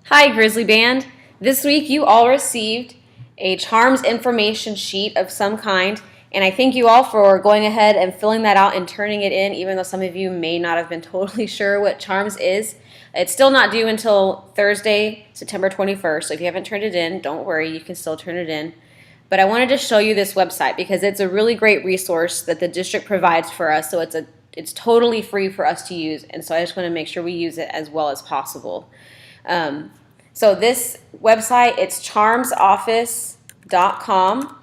Hi, Grizzly Band. This week you all received a Charms information sheet of some kind, and I thank you all for going ahead and filling that out and turning it in, even though some of you may not have been totally sure what Charms is. It's still not due until Thursday, September 21st, so if you haven't turned it in, don't worry, you can still turn it in. But I wanted to show you this website because it's a really great resource that the district provides for us, so it's totally free for us to use, and so I just want to make sure we use it as well as possible. So this website, it's charmsoffice.com.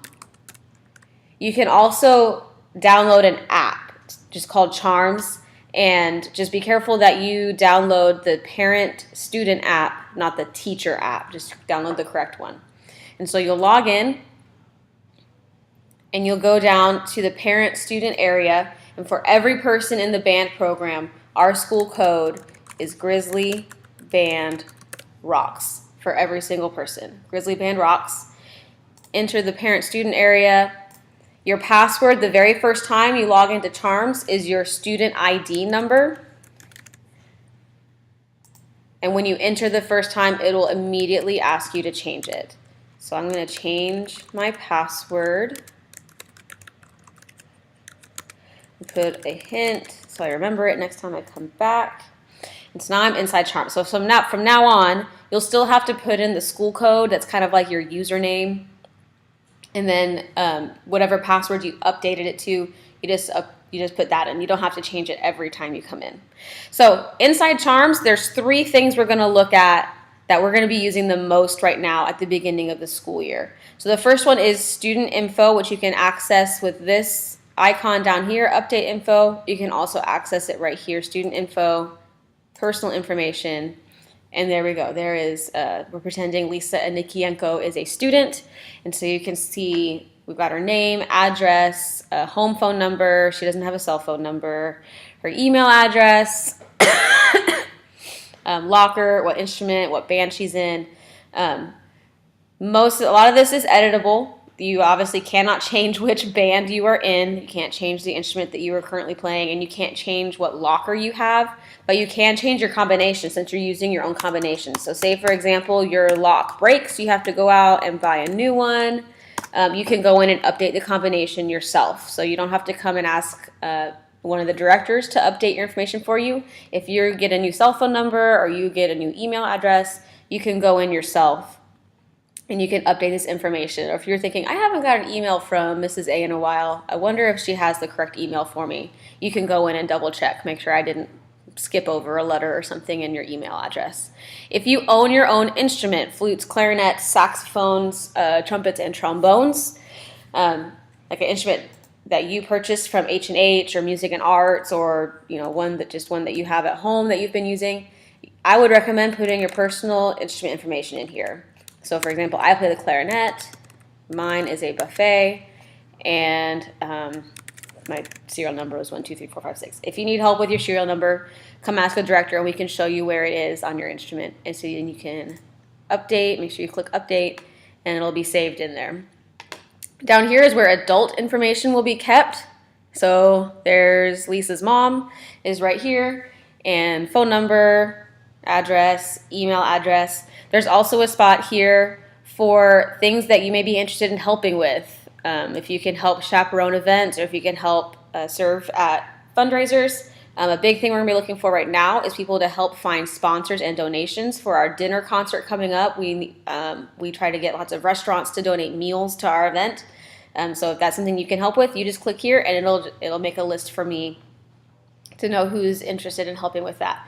You can also download an app just called Charms, and just be careful that you download the parent-student app, not the teacher app. Just download the correct one. And so you'll log in, and you'll go down to the parent-student area, and for every person in the band program, our school code is Grizzly Band Rocks for every single person. Grizzly Band Rocks. Enter the parent-student area. Your password the very first time you log into Charms is your student ID number. And when you enter the first time, it'll immediately ask you to change it. So I'm going to change my password. Put a hint so I remember it next time I come back. And so now I'm inside Charms. So from now on, you'll still have to put in the school code. That's kind of like your username. And then whatever password you updated it to, you just put that in. You don't have to change it every time you come in. So inside Charms, there's 3 things we're going to look at that we're going to be using the most right now at the beginning of the school year. So the first one is student info, which you can access with this icon down here, update info. You can also access it right here, student info, personal information, and there we go. There is, we're pretending Lisa Anikienko is a student, and so you can see we've got her name, address, home phone number. She doesn't have a cell phone number. Her email address, locker, what instrument, what band she's in. A lot of this is editable. You obviously cannot change which band you are in. You can't change the instrument that you are currently playing, and you can't change what locker you have, but you can change your combination since you're using your own combination. So say, for example, your lock breaks, you have to go out and buy a new one. You can go in and update the combination yourself. So you don't have to come and ask one of the directors to update your information for you. If you get a new cell phone number or you get a new email address, you can go in yourself and you can update this information. Or if you're thinking, I haven't got an email from Mrs. A in a while, I wonder if she has the correct email for me, you can go in and double check, make sure I didn't skip over a letter or something in your email address. If you own your own instrument, flutes, clarinets, saxophones, trumpets, and trombones, like an instrument that you purchased from H&H or Music and Arts, or one that you have at home that you've been using, I would recommend putting your personal instrument information in here. So for example, I play the clarinet, mine is a buffet, and my serial number is 1, 2, 3, 4, 5, 6. If you need help with your serial number, come ask the director and we can show you where it is on your instrument. And so then you can update, make sure you click update, and it'll be saved in there. Down here is where adult information will be kept. So there's Lisa's mom is right here, and phone number, address, email address. There's also a spot here for things that you may be interested in helping with. If you can help chaperone events, or if you can help serve at fundraisers. A big thing we're going to be looking for right now is people to help find sponsors and donations for our dinner concert coming up. We try to get lots of restaurants to donate meals to our event. So if that's something you can help with, you just click here and it'll make a list for me to know who's interested in helping with that.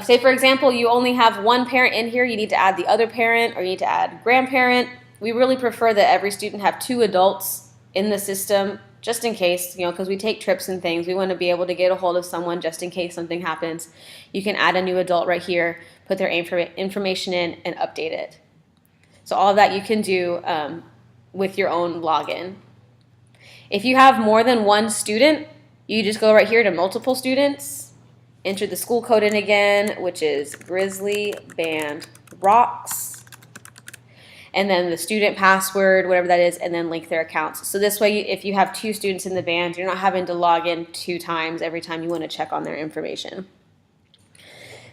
Say, for example, you only have one parent in here. You need to add the other parent, or you need to add grandparent. We really prefer that every student have 2 adults in the system, just in case, because we take trips and things. We want to be able to get a hold of someone just in case something happens. You can add a new adult right here, put their information in, and update it. So all of that you can do with your own login. If you have more than one student, you just go right here to multiple students, enter the school code in again, which is Grizzly Band Rocks, and then the student password, whatever that is, and then link their accounts. So this way, if you have 2 students in the band, you're not having to log in 2 times every time you want to check on their information.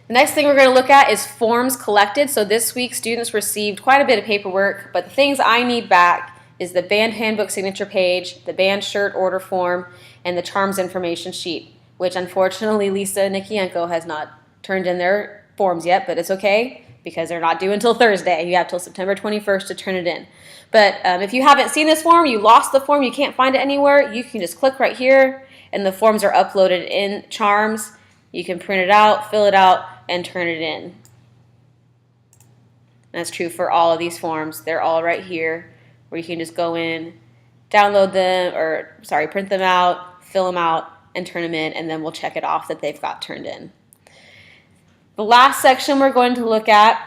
The next thing we're going to look at is forms collected. So this week students received quite a bit of paperwork, but the things I need back is the band handbook signature page, the band shirt order form, and the charms information sheet, which unfortunately Lisa Nikienko has not turned in their forms yet, but it's okay because they're not due until Thursday. You have till September 21st to turn it in. But if you haven't seen this form, you lost the form, you can't find it anywhere, you can just click right here, and the forms are uploaded in Charms. You can print it out, fill it out, and turn it in. That's true for all of these forms. They're all right here where you can just go in, download them, print them out, fill them out, and turn them in, and then we'll check it off that they've got turned in. The last section we're going to look at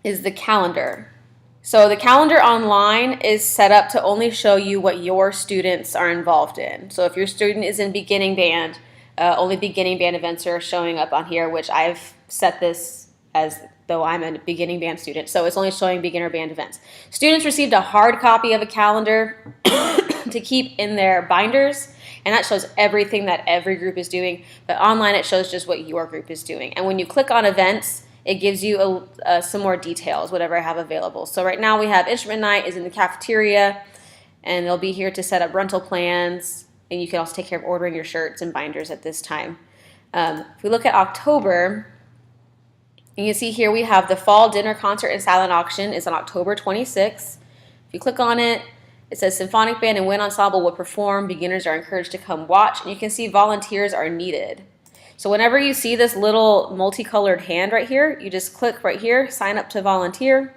is the calendar. So the calendar online is set up to only show you what your students are involved in. So if your student is in beginning band, only beginning band events are showing up on here, which I've set this as though I'm a beginning band student. So it's only showing beginner band events. Students received a hard copy of a calendar to keep in their binders, and that shows everything that every group is doing. But online it shows just what your group is doing. And when you click on events, it gives you some more details, whatever I have available. So right now we have instrument night is in the cafeteria, and they'll be here to set up rental plans, and you can also take care of ordering your shirts and binders at this time. If we look at October, you can see here we have the fall dinner concert and silent auction is on October 26th. If you click on it, it says symphonic band and wind ensemble will perform. Beginners are encouraged to come watch, and you can see volunteers are needed. So whenever you see this little multicolored hand right here, you just click right here, sign up to volunteer.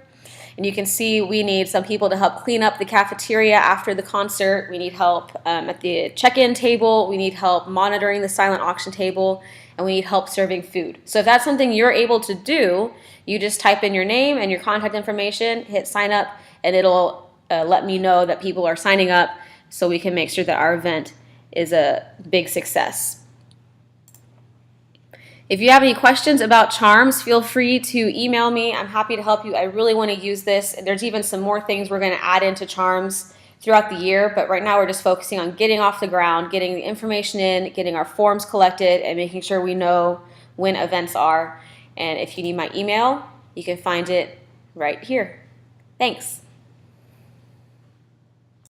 And you can see we need some people to help clean up the cafeteria after the concert. We need help at the check-in table. We need help monitoring the silent auction table. And we need help serving food. So if that's something you're able to do, you just type in your name and your contact information, hit sign up, and it'll let me know that people are signing up so we can make sure that our event is a big success. If you have any questions about Charms, feel free to email me. I'm happy to help you. I really want to use this. There's even some more things we're going to add into Charms throughout the year, but right now we're just focusing on getting off the ground, getting the information in, getting our forms collected, and making sure we know when events are. And if you need my email, you can find it right here. Thanks.